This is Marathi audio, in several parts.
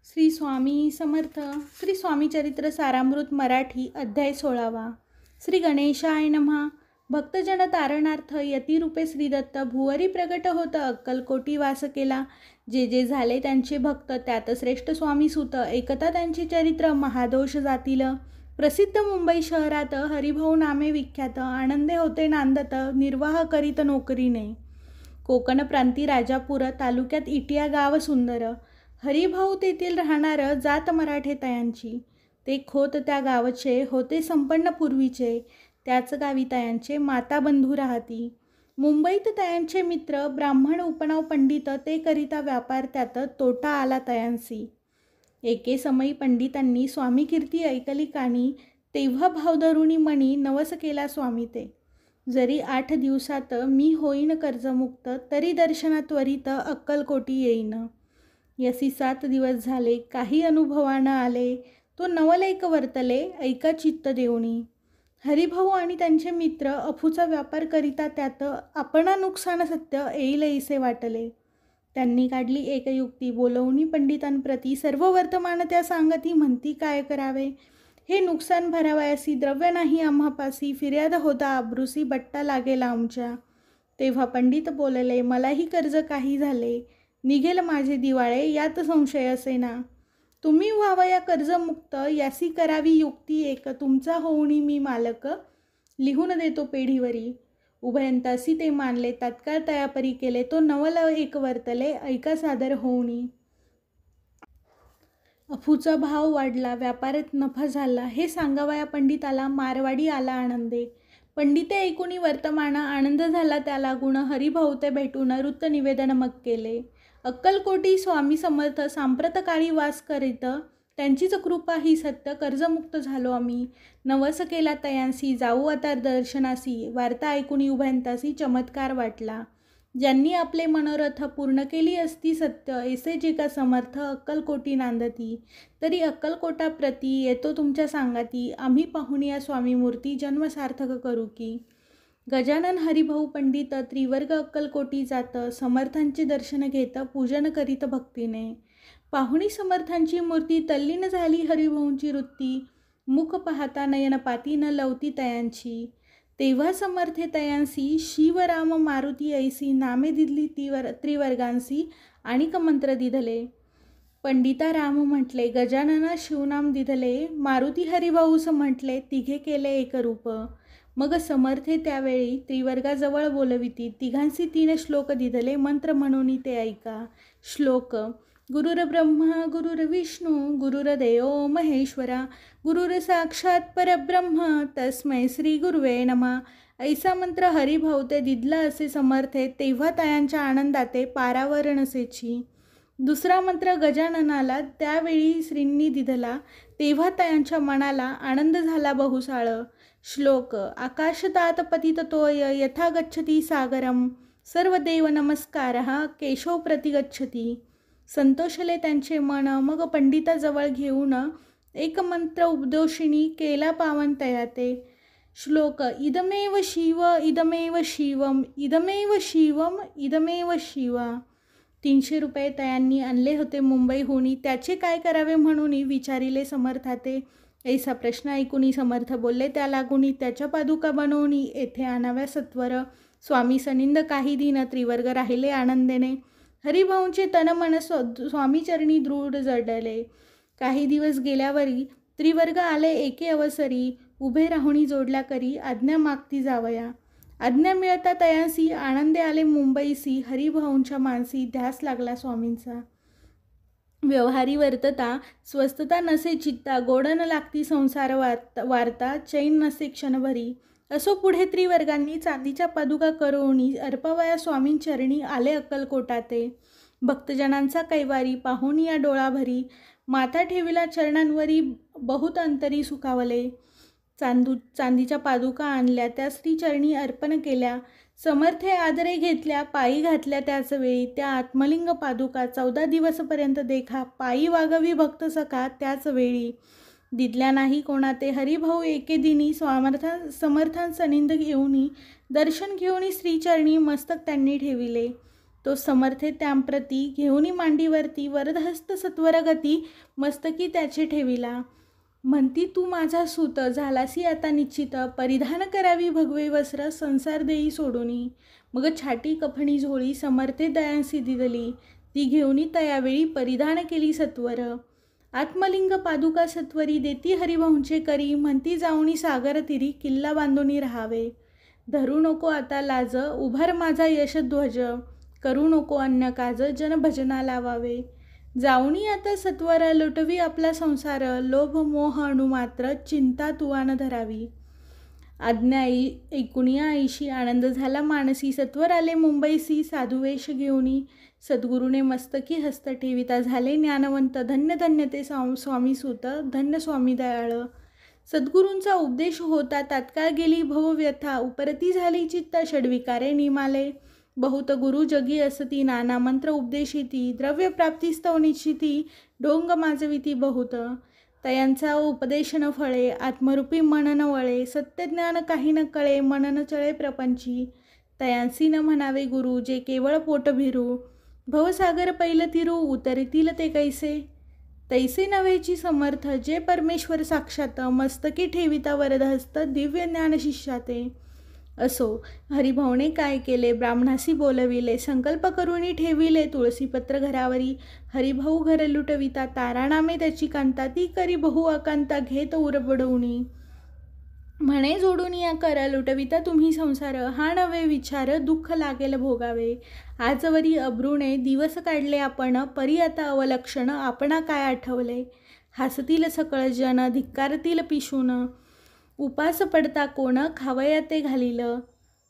श्री स्वामी समर्थ. श्री स्वामी चरित्र सारामृत मराठी अध्याय 16वा. श्री गणेशाय नमः. भक्तजन तारणार्थ यतिरूपे श्रीदत्त भुवरी प्रगट होत अक्कलकोटी वास केला. जे जे झाले त्यांचे भक्त त्यात श्रेष्ठ स्वामी सुत एकता त्यांचे चरित्र महादोष जातील. प्रसिद्ध मुंबई शहरात हरिभाऊ नामे विख्यात आनंदे होते नांदत निर्वाह करीत नोकरीने. कोकण प्रांती राजापूर तालुक्यात इटिया गाव सुंदर. हरिभाऊ तेथील राहणार जात मराठे तयांची. ते खोत त्या गावचे होते संपन्न पूर्वीचे. त्याच गावी तयांचे माता बंधू राहती. मुंबईत तयांचे मित्र ब्राह्मण उपनाव पंडित ते करिता व्यापार त्यात तोटा आला तयांसी. एके समयी पंडितांनी स्वामी कीर्ती ऐकली कानी. तेव्हा भावधरुणी मणी नवस केला स्वामी ते. जरी 8 दिवसात मी होईन कर्जमुक्त तरी दर्शना त्वरित अक्कलकोटी येईन. यसी 7 दिवस झाले काही अनुभवानं आले. तो नवलेक वर्तले ऐका चित्त देऊनी. हरिभाऊ आणि त्यांचे मित्र अफूचा व्यापार करिता त्यात आपणा नुकसान सत्य येईल ऐसे वाटले. त्यांनी काढली एक युक्ती बोलवणी पंडितांप्रती सर्व वर्तमान त्या सांगती म्हणती काय करावे. हे नुकसान भरावयासी द्रव्य नाही आम्हापासी फिर्याद होता आब्रुसी बट्टा लागेला आमच्या. तेव्हा पंडित बोलले मलाही कर्ज काही झाले निघेल माझे दिवाळे यात संशय असेना. तुम्ही व्हावया कर्जमुक्त यासी करावी युक्ती एक. तुमचा होऊनी मी मालक लिहून देतो पेढीवरी. उभयंतासी ते मानले तात्काळ तयापरी केले. तो नवल एक वर्तले ऐका सादर होऊनी. अफूचा भाव वाढला व्यापारात नफा झाला. हे सांगावया पंडिताला मारवाडी आला आनंदे. पंडिते ऐकुनी वर्तमान आनंद झाला त्याला गुण. हरिभाऊ ते भेटून वृत्त निवेदन मग केले. अक्कलकोटी स्वामी समर्थ सांप्रतकाळी वास करीत त्यांचीच कृपा ही सत्य कर्जमुक्त झालो आम्ही. नवस केला तयांसी जाऊ आता दर्शनासी. वार्ता ऐकुनी उभयंतासी चमत्कार वाटला. ज्यांनी आपले मनोरथ पूर्ण केली असती सत्य ऐसे जे का समर्थ अक्कलकोटी नांदती. तरी अक्कलकोटा प्रती येतो तुमच्या सांगाती. आम्ही पाहुणी या स्वामी मूर्ती जन्म सार्थक करू की. गजानन हरिभाऊ पंडित त्रिवर्ग अक्कलकोटी जात. समर्थांचे दर्शन घेत पूजन करीत भक्तीने. पाहुणी समर्थांची मूर्ती तल्लीन झाली हरिभाऊंची वृत्ती. मुख पाहता नयन पाती न लवती तयांची. तेव्हा समर्थे तयांसी शिव राम मारुती ऐसी नामे दिदली त्रिवर्गांसी आणिक मंत्र दिधले. पंडिता राम म्हटले गजानना शिवनाम दिधले. मारुती हरिभाऊस म्हटले तिघे केले एक रूप. मग समर्थे त्यावेळी त्रिवर्गाजवळ बोलविती. तिघांसी 3 श्लोक दिधले मंत्र म्हणून ते ऐका. श्लोक गुरुर ब्रह्मा गुरुर्विष्णू गुरुर्देव महेश्वरा गुरुर साक्षात परब्रह्म तस्मै श्री गुरुवे नमः. ऐसा मंत्र हरिभाऊ ते दिदला असे समर्थे. तेव्हा तयांच्या आनंदाते पारावर नसेची. दुसरा मंत्र गजाननाला त्यावेळी श्रींनी दिधला. तेव्हा तयांच्या मनाला आनंद झाला बहुसाळ. श्लोक आकाशतात पतित तोय यथा गच्छती सागरम सर्व देव नमस्कारः केशव प्रति गच्छती. संतोषले त्यांचे मन. मग पंडिताजवळ घेऊन एक मंत्र उपदेशिनी केला पावन तयाते. श्लोक इदमेव शिव इदमेव शिवम इदमेव शिवम इदमेव शिवा. 300 रुपये तयांनी आणले होते मुंबईहून. त्याचे काय करावे म्हणून विचारिले समर्थाते. ऐसा प्रश्न ऐकुनी समर्थ बोलले त्या लागुनी त्याच्या पादुका बनवूनी येथे आणाव्या सत्वर. स्वामी सनिंद काही दिन त्रिवर्ग राहिले आनंदेने. हरिभाऊंचे तन मन स्वामीचरणी दृढ जडले. काही दिवस गेल्यावरी त्रिवर्ग आले एके अवसरी. उभे राहुणी जोडल्या करी आज्ञा मागती जावया. आज्ञा मिळता तयांसी आनंदे आले मुंबईसी. हरिभाऊंच्या मानसी ध्यास लागला स्वामींचा. व्यवहारी वर्तता स्वस्थता नसे चित्ता. गोडन लागती संसार वार्ता चैन नसे क्षणभरी. असो पुढे त्रिवर्गांनी चांदीच्या पादुका करोनी अर्पवया स्वामींचरणी आले अक्कलकोटाते. भक्तजनांचा कैवारी पाहुणी या डोळाभरी. माथा ठेविला चरणांवरी बहुत अंतरी सुखावले. चांदीच्या पादुका आणल्या त्या श्रीचरणी अर्पण केल्या. समर्थे आदरे घेतल्या पायी घातल्या त्याच वेळी. त्या आत्मलिंग पादुका 14 दिवसपर्यंत देखा. पायी वागवी भक्त सखा त्याच वेळी. दिदल्या नाही कोणा ते हरिभाऊ एके दिनी. समर्थांसनिंद घेऊनी दर्शन घेऊनी श्रीचरणी मस्तक त्यांनी ठेविले. तो समर्थे त्यांप्रती घेऊनी मांडीवरती वरदहस्त सत्वरगती मस्तकी त्याचे ठेविला. म्हणती तू माझा सूत झालासी आता निश्चित, परिधान करावी भगवे वस्त्र संसार देई सोडूनी. मग छाटी कफणी झोळी समर्थे दयांसी दिदली, ती घेऊनी तयावेळी परिधान केली सत्वर. आत्मलिंग पादुका सत्वरी देती हरिभाऊंचे करी, म्हणती जाऊनी सागर तिरी किल्ला बांधूनी राहावे. धरू नको आता लाज उभार माझा यशध्वज, करू नको अन्य काज जन भजना लावावे. जाऊनी आता सत्वर लुटवी आपला संसार, लोभ मोह अणुमात्र चिंता तुवान धरावी. आज्ञा ऐकुणी ऐशी आनंद झाला मानसी, सत्वर आले मुंबईसी साधुवेश घेऊनी. सद्गुरूने मस्तकी हस्त ठेविता झाले ज्ञानवंत, धन्य धन्य ते स्वामी सूत धन्य स्वामी दयाळ. सद्गुरूंचा उपदेश होता तात्काळ गेली भवव्यथा, उपरती झाली चित्त षड्विकारे निमाले. बहुत गुरु जगी असती नाना मंत्र उपदेशिती, द्रव्य प्राप्तीस्तव निश्चिती ढोंग माजविती बहुत. तयांचा उपदेश न फळे आत्मरूपी मन न वळे, सत्यज्ञान काही न कळे मन न चळे प्रपंची. तयांसी न म्हणावे गुरु जे केवळ पोट भिरू, भवसागर पैल तिरू उतरतील ते कैसे. तैसे नव्हेची समर्थ जे परमेश्वर साक्षात, मस्तकी ठेविता वरदहस्त दिव्य ज्ञान शिष्याते. असो हरिभाऊने काय केले ब्राह्मणासी बोलविले, संकल्प करूनी ठेविले तुळशीपत्र घरावरी. हरिभाऊ घर लुटविता तारानामे त्याची कांता, ती करी बहु अकांता घेत उरबडवणी. म्हणे जोडून या कर लुटविता तुम्ही संसार, हा नवे विचार दुःख लागेल भोगावे. आजवरी अब्रूने दिवस काढले आपण, परी आता अवलक्षण आपणा काय आठवले. हसतील सकळ जन धिक्कारतील पिशून, उपास पडता कोण खावया ते घालील.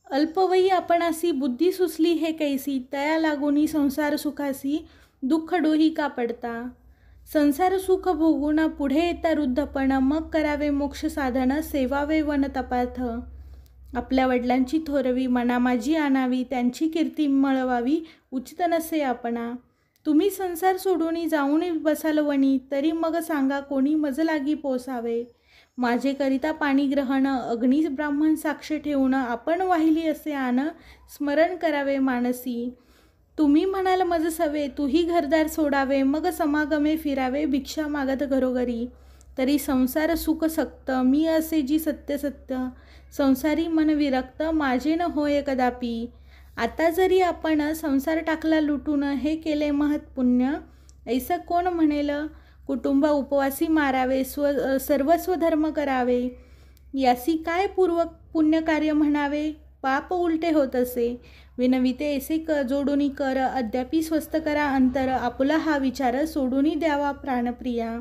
अल्पवयी आपणासी बुद्धी सुचली हे कैसी, तया लागुनी संसार सुखासी दुःख डोही का पडता. संसार सुख भोगून पुढे येता वृद्धपण, मग करावे मोक्ष साधन सेवावे वन तपार्थ. आपल्या वडिलांची थोरवी मना माझी आणावी, त्यांची कीर्ती मिळवावी उचित नसे आपणा. तुम्ही संसार सोडून जाऊन बसाल वनी, तरी मग सांगा कोणी मज लागी पोसावे. माझे करिता पाणी ग्रहण अग्नी ब्राह्मण साक्ष ठेवून, आपण वाहिली असे आन स्मरण करावे मानसी. तुम्ही म्हणाल मज सवे तूही घरदार सोडावे, मग समागमे फिरावे भिक्षा मागत घरोघरी. तरी संसार सुख सक्त मी असे जी सत्य सत्य, संसारी मन विरक्त माझे न होय कदापि. आता जरी आपण संसार टाकला लुटून, हे केले महत् पुण्य ऐसा कोण म्हणेल. कुटुंब उपवासी मारावे सर्वस्व धर्म करावे, यासी काय पूर्व पुण्यकार्य म्हणावे. पाप उलटे होत असे विनविते ऐसे जोडूनी कर, अद्यापि स्वस्त करा अंतर आपुला हा विचार सोडूनी द्यावा प्राणप्रिया.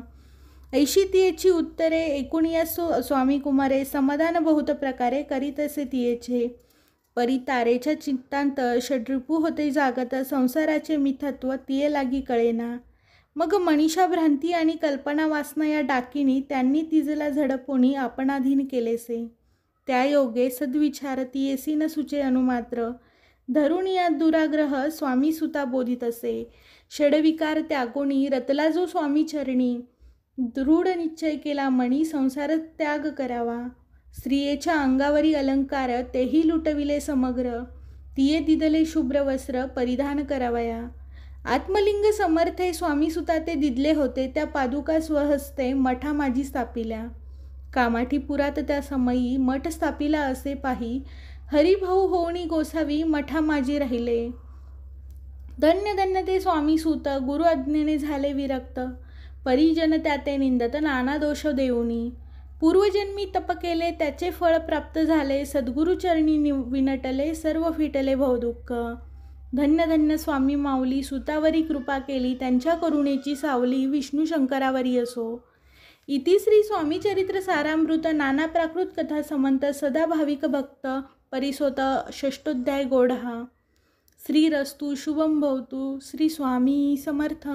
ऐशी तियेची उत्तरे ऐकून या स्वामी कुमारे, समाधान बहुत प्रकारे करीत असे तियेचे. परी तारेच्या चित्तांत षड्रिपू होते जागत, संसाराचे मिथत्व तिये लागी कळेना. मग मनीषा भ्रांती आणि कल्पना वासना या डाकीनी त्यांनी तिजला झडपोनी आपणाधीन केलेसे. त्या योगे सद्विचार तियेसी न सुचे अनुमात्र, धरून या दुराग्रह स्वामी सुता बोधित असे. षडविकार त्यागोनी रतला जो स्वामी चरणी, दृढ निश्चय केला मणी संसार त्याग करावा. स्त्रियेच्या अंगावरी अलंकार तेही लुटविले समग्र, तिये दिदले शुभ्र वस्त्र परिधान करावया. आत्मलिंग समर्थे स्वामी सुता ते दिदले होते, त्या पादुका स्वहस्ते मठा माझी स्थापिल्या. कामाठीपुरात त्या समयी मठ स्थापिला असे पाही, हरिभाऊ होऊनी गोसावी मठा माझी राहिले. धन्य धन्य ते स्वामी सूत गुरु आज्ञेने झाले विरक्त, परिजन त्याते निंदत नाना दोष देऊनी. पूर्वजन्मी तप केले त्याचे फळ प्राप्त झाले, सद्गुरुचरणी विनटले सर्व फिटले भवदुःख. धन्य धन्य स्वामी माऊली सुतावरी कृपा केली, त्यांच्या करुणेची सावली विष्णू शंकरावरी असो. इति श्री स्वामी चरित्र सारामृत नाना प्राकृत कथा समंत सदा भाविक भक्त परिसोत षष्ठोध्याय गोढा. श्रीरस्तु शुभम भवतु. श्री स्वामी समर्थ.